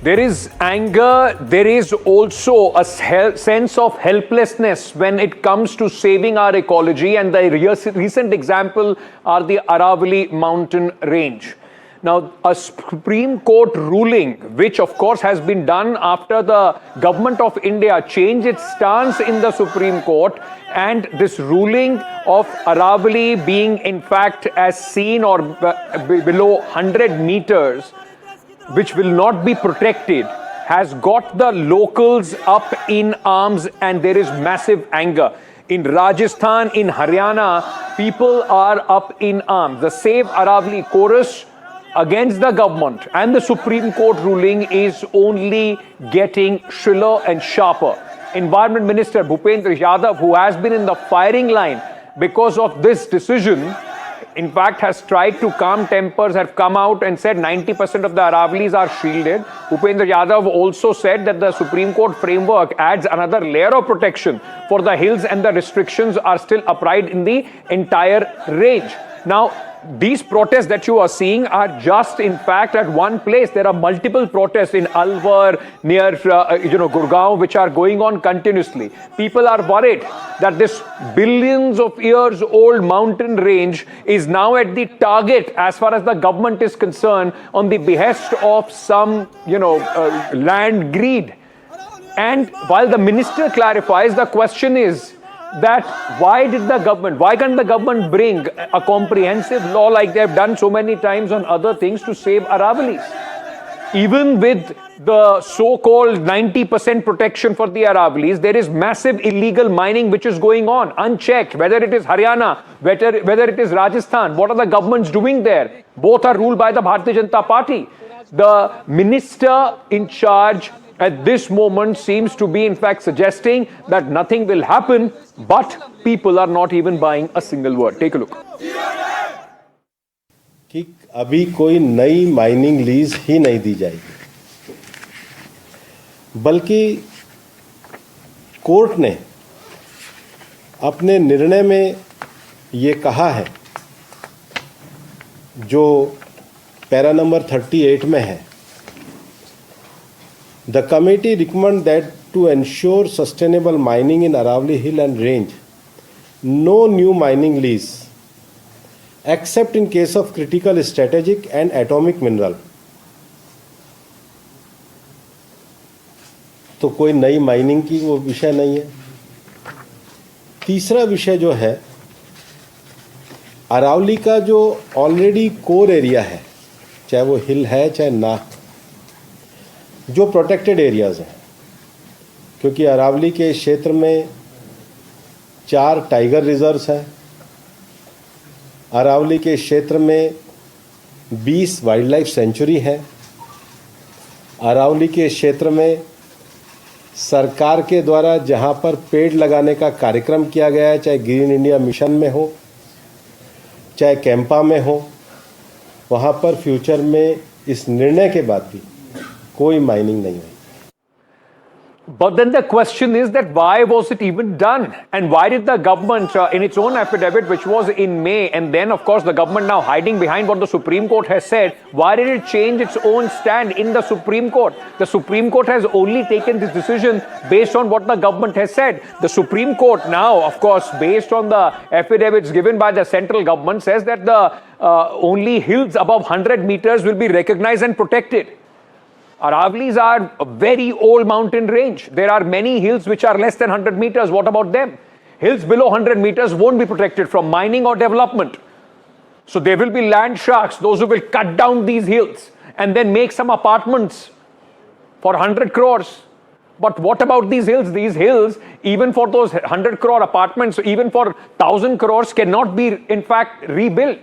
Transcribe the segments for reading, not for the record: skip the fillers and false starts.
There is anger, there is also a sense of helplessness when it comes to saving our ecology, and the recent example are the Aravalli mountain range. Now, a Supreme Court ruling, which of course has been done after the government of India changed its stance in the Supreme Court, and this ruling of Aravalli being in fact as seen or below 100 meters, which will not be protected, has got the locals up in arms, and there is massive anger. In Rajasthan, in Haryana, people are up in arms. The Save Aravalli chorus against the government and the Supreme Court ruling is only getting shriller and sharper. Environment Minister Bhupendra Yadav, who has been in the firing line because of this decision, in fact has tried to calm tempers, have come out and said 90% of the Aravallis are shielded. Bhupendra Yadav also said that the Supreme Court framework adds another layer of protection for the hills, and the restrictions are still applied in the entire range. Now, these protests that you are seeing are just in fact at one place. There are multiple protests in Alwar, near Gurgaon, which are going on continuously. People are worried that this billions of years old mountain range is now at the target as far as the government is concerned, on the behest of some land greed. And while the minister clarifies, the question is that why can't the government bring a comprehensive law like they have done so many times on other things to save Aravallis? Even with the so-called 90% protection for the Aravallis, there is massive illegal mining which is going on, unchecked, whether it is Haryana, whether it is Rajasthan. What are the governments doing there? Both are ruled by the Bharatiya Janata Party. The minister in charge at this moment seems to be in fact suggesting that nothing will happen, but people are not even buying a single word. Take a look. कि अभी कोई नई mining lease ही नहीं दी जाएगी, बल्कि court ने अपने निर्णय में ये कहा है, जो पैरा नंबर 38 में है, The committee recommends that to ensure sustainable mining in Aravalli Hill and Range, no new mining lease, except in case of critical strategic and atomic mineral. तो कोई नई माइनिंग की वो विषय नहीं है। तीसरा विषय जो है, अरावली का जो ऑलरेडी कोर एरिया है, चाहे वो हिल है चाहे ना, जो प्रोटेक्टेड एरियाज़ हैं, क्योंकि अरावली के क्षेत्र में 4 टाइगर रिजर्व्स हैं, अरावली के क्षेत्र में 20 वाइल्ड लाइफ सेंचुरी है, अरावली के क्षेत्र में सरकार के द्वारा जहां पर पेड़ लगाने का कार्यक्रम किया गया है, चाहे ग्रीन इंडिया मिशन में हो, चाहे कैंपा में हो, वहां पर फ्यूचर में इस निर्णय के बाद भी कोई माइनिंग नहीं हुई। But then the question is that why was it even done? And why did the government, in its own affidavit, which was in May, and then of course the government now hiding behind what the Supreme Court has said, why did it change its own stand in the Supreme Court? The Supreme Court has only taken this decision based on what the government has said. The Supreme Court now, of course, based on the affidavits given by the central government, says that the only hills above 100 meters will be recognized and protected. Aravallis are a very old mountain range. There are many hills which are less than 100 meters. What about them? Hills below 100 meters won't be protected from mining or development. So there will be land sharks, those who will cut down these hills and then make some apartments for 100 crores. But what about these hills? These hills, even for those 100 crore apartments, even for 1,000 crores, cannot be in fact rebuilt.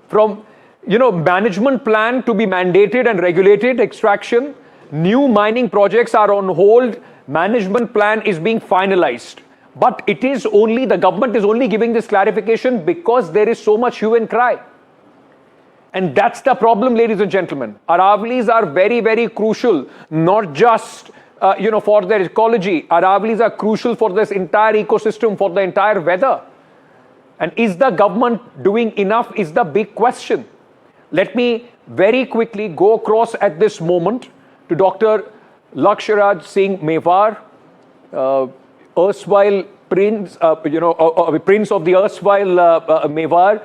From management plan to be mandated and regulated extraction, new mining projects are on hold, management plan is being finalized. But it is only, the government is only giving this clarification because there is so much hue and cry. And that's the problem, ladies and gentlemen. Aravallis are very, very crucial, not just for their ecology. Aravallis are crucial for this entire ecosystem, for the entire weather. And is the government doing enough is the big question. Let me very quickly go across at this moment to Dr. Laksharaj Singh Mewar, erstwhile prince, prince of the erstwhile Mewar.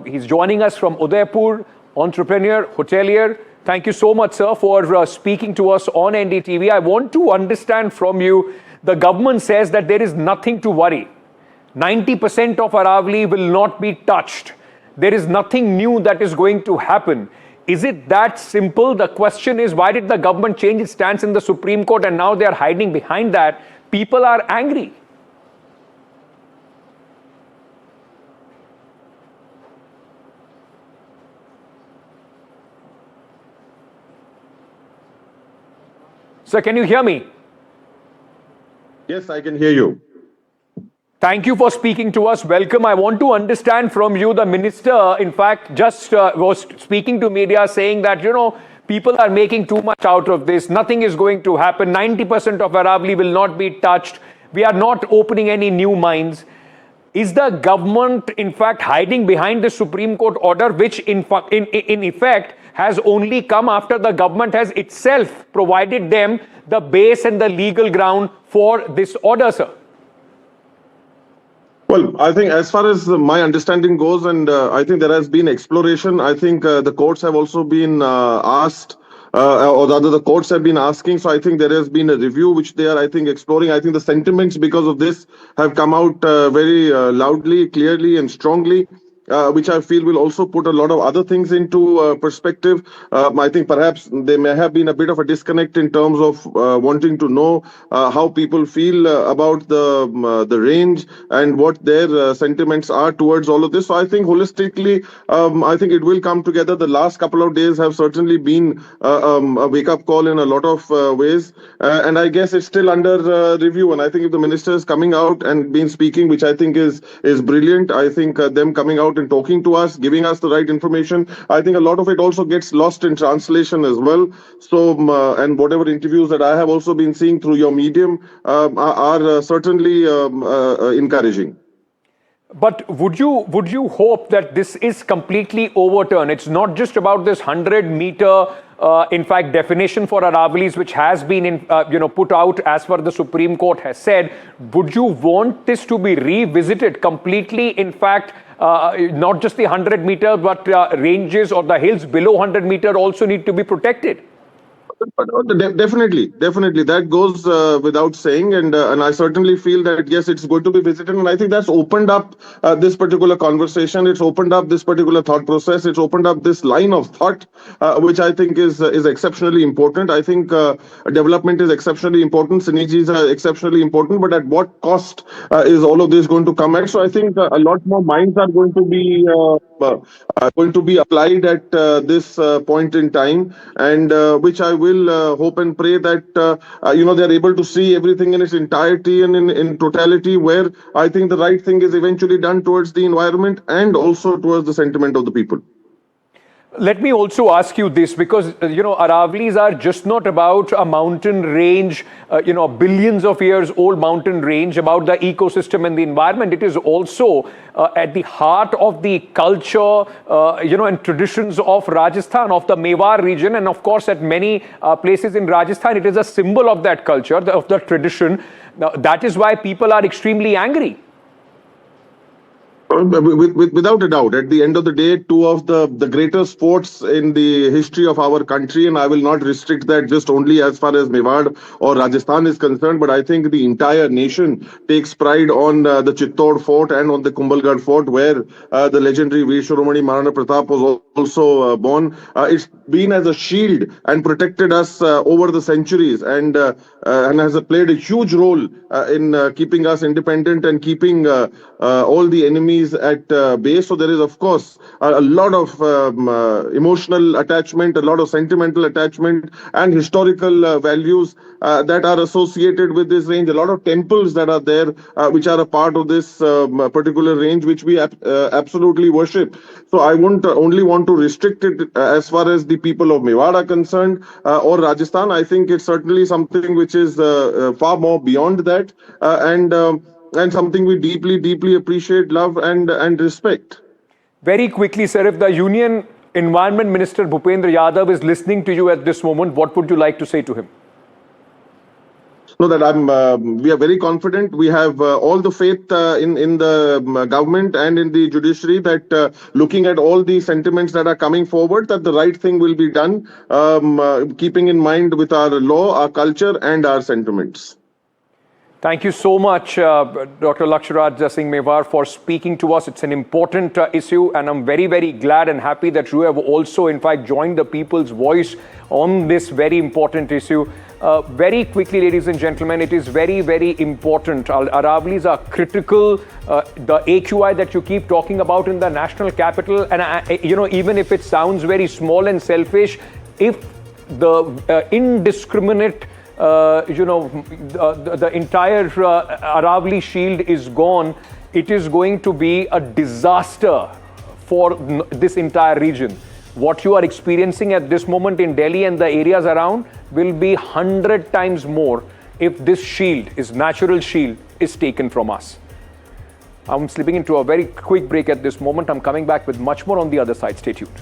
He's joining us from Udaipur, entrepreneur, hotelier. Thank you so much, sir, for speaking to us on NDTV. I want to understand from you, the government says that there is nothing to worry. 90% of Aravalli will not be touched. There is nothing new that is going to happen. Is it that simple? The question is, why did the government change its stance in the Supreme Court and now they are hiding behind that? People are angry. Sir, can you hear me? Yes, I can hear you. Thank you for speaking to us. Welcome. I want to understand from you, the minister, in fact, just was speaking to media saying that, people are making too much out of this. Nothing is going to happen. 90% of Aravalli will not be touched. We are not opening any new mines. Is the government, in fact, hiding behind the Supreme Court order, which in effect has only come after the government has itself provided them the base and the legal ground for this order, sir? Well, I think as far as my understanding goes, and I think there has been exploration. I think the courts have also been asked, or rather the courts have been asking. So I think there has been a review which they are, I think, exploring. I think the sentiments because of this have come out very loudly, clearly and strongly. Which I feel will also put a lot of other things into perspective. I think perhaps there may have been a bit of a disconnect in terms of wanting to know how people feel about the range and what their sentiments are towards all of this. So I think holistically, I think it will come together. The last couple of days have certainly been a wake-up call in a lot of ways. And I guess it's still under review. And I think if the minister is coming out and been speaking, which I think is brilliant, I think them coming out and talking to us, giving us the right information, I think a lot of it also gets lost in translation as well. So, and whatever interviews that I have also been seeing through your medium are certainly encouraging. But would you hope that this is completely overturned? It's not just about this 100-meter, in fact, definition for Aravallis, which has been put out as per the Supreme Court has said. Would you want this to be revisited completely? In fact, not just the 100-meter, but ranges or the hills below 100-meter also need to be protected. Definitely, that goes without saying, and I certainly feel that yes, it's going to be visited, and I think that's opened up this particular conversation. It's opened up this particular thought process. It's opened up this line of thought, which I think is exceptionally important. I think development is exceptionally important. Synergies are exceptionally important, but at what cost is all of this going to come at? So I think a lot more minds are going to be applied at this point in time, and which I will hope and pray that they're able to see everything in its entirety and in totality, where I think the right thing is eventually done towards the environment and also towards the sentiment of the people. Let me also ask you this, because, Aravallis are just not about a mountain range, billions of years old mountain range, about the ecosystem and the environment. It is also at the heart of the culture, and traditions of Rajasthan, of the Mewar region. And of course, at many places in Rajasthan, it is a symbol of that culture, of the tradition. Now, that is why people are extremely angry. Without a doubt, at the end of the day, two of the greatest sports in the history of our country, and I will not restrict that just only as far as Mewar or Rajasthan is concerned, but I think the entire nation takes pride on the Chittor Fort and on the Kumbhalgarh Fort, where the legendary Veer Shiromani Maharana Pratap was also born. It's been as a shield and protected us over the centuries, and has played a huge role in keeping us independent and keeping all the enemies at base. So there is, of course, a lot of emotional attachment, a lot of sentimental attachment, and historical values that are associated with this range. A lot of temples that are there, which are a part of this particular range, which we absolutely worship. So I won't only want to restrict it as far as the people of Mewar are concerned, or Rajasthan. I think it's certainly something which is far more beyond that, and something we deeply, deeply appreciate, love, and respect. Very quickly, sir, if the union Environment Minister Bhupendra Yadav is listening to you at this moment. What would you like to say to him? No, that we are very confident. We have all the faith in the government and in the judiciary that looking at all the sentiments that are coming forward, that the right thing will be done, keeping in mind with our law, our culture, and our sentiments. Thank you so much, Dr. Laksharaj Singh Mewar, for speaking to us. It's an important issue, and I'm very, very glad and happy that you have also, in fact, joined the people's voice on this very important issue. Very quickly, ladies and gentlemen, it is very, very important. Aravallis are critical. The AQI that you keep talking about in the national capital, and even if it sounds very small and selfish, if the indiscriminate the entire Aravalli shield is gone, it is going to be a disaster for this entire region. What you are experiencing at this moment in Delhi and the areas around will be 100 times more if this shield, this natural shield, is taken from us. I'm slipping into a very quick break at this moment. I'm coming back with much more on the other side. Stay tuned.